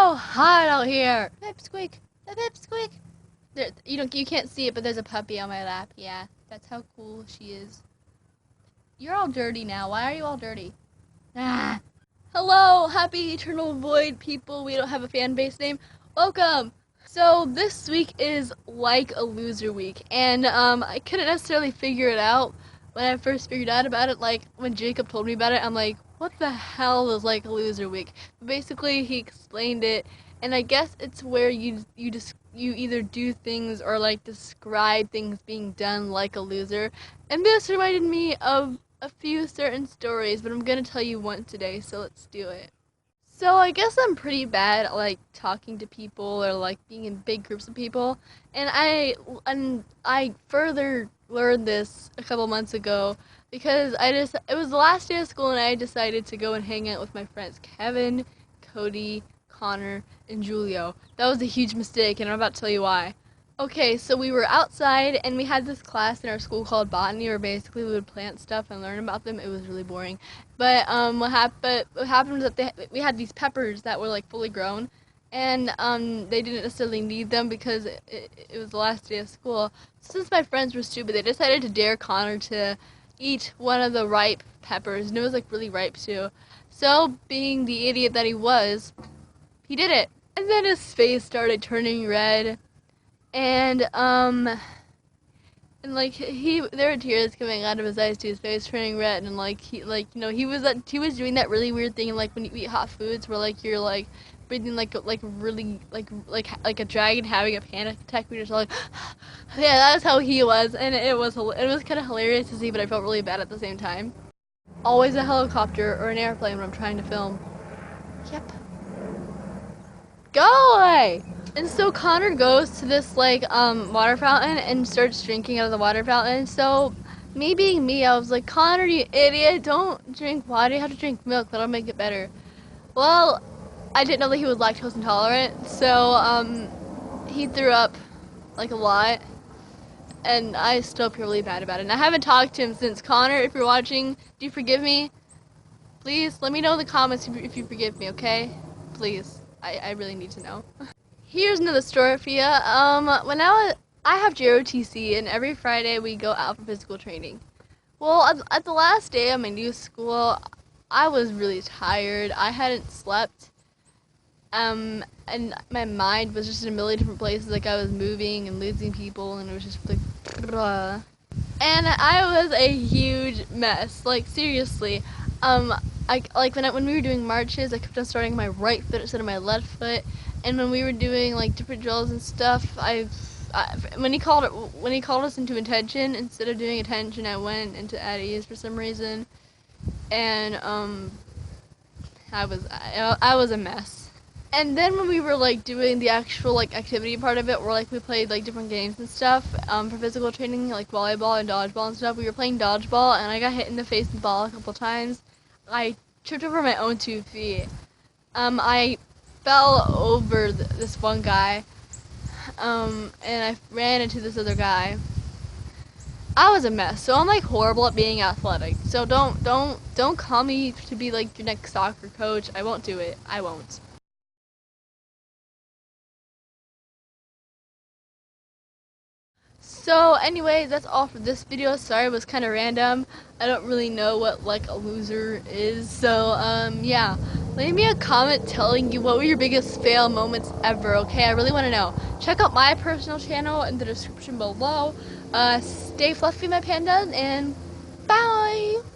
so hot out here. Pipsqueak, the pipsqueak. There, you can't see it, but there's a puppy on my lap. Yeah, that's how cool she is. You're all dirty now. Why are you all dirty? Ah. Hello, happy eternal void people. We don't have a fan base name. Welcome. So this week is like a loser week, and I couldn't necessarily figure it out when I first figured out about it. Like when Jacob told me about it, I'm like, what the hell is like a loser week? But basically, he explained it, and I guess it's where you either do things or like describe things being done like a loser. And this reminded me of a few certain stories, but I'm gonna tell you one today, so let's do it. So I guess I'm pretty bad at like talking to people or like being in big groups of people, and I further learned this a couple months ago because it was the last day of school and I decided to go and hang out with my friends Kevin, Cody, Connor, and Julio. That was a huge mistake, and I'm about to tell you why. Okay, so we were outside and we had this class in our school called botany where basically we would plant stuff and learn about them. It was really boring. But what happened was that we had these peppers that were like fully grown, and they didn't necessarily need them because it was the last day of school. Since my friends were stupid, they decided to dare Connor to eat one of the ripe peppers, and it was like really ripe too. So, being the idiot that he was, he did it. And then his face started turning red. And like there were tears coming out of his eyes to his face turning red, and like he was doing that really weird thing like when you eat hot foods where like you're like breathing like really like a dragon having a panic attack. We just like yeah, that's how he was, and it was kind of hilarious to see, but I felt really bad at the same time. Always a helicopter or an airplane when I'm trying to film. Yep. Go away! And so Connor goes to this like water fountain and starts drinking out of the water fountain. So me being me, I was like, Connor, you idiot, don't drink water, you have to drink milk, that'll make it better. Well, I didn't know that he was lactose intolerant, so he threw up like a lot, and I still feel really bad about it. And I haven't talked to him since. Connor, if you're watching, do you forgive me? Please let me know in the comments if you forgive me, okay? Please, I really need to know. Here's another story for you. I have JROTC, and every Friday we go out for physical training. Well, at the last day of my new school, I was really tired. I hadn't slept, and my mind was just in a million different places. Like I was moving and losing people, and it was just like, blah. And I was a huge mess. Like seriously, when we were doing marches, I kept on starting my right foot instead of my left foot. And when we were doing like different drills and stuff, when he called us into attention, instead of doing attention, I went into at ease for some reason, and I was a mess. And then when we were like doing the actual like activity part of it, where like we played like different games and stuff for physical training, like volleyball and dodgeball and stuff, we were playing dodgeball, and I got hit in the face with the ball a couple times. I tripped over my own 2 feet. I fell over this one guy, and I ran into this other guy. I was a mess, so I'm like horrible at being athletic. So don't call me to be like your next soccer coach. I won't do it. I won't. So anyway, that's all for this video. Sorry it was kind of random. I don't really know what like a loser is. So yeah. Leave me a comment telling you what were your biggest fail moments ever, okay? I really want to know. Check out my personal channel in the description below. Stay fluffy, my pandas, and bye!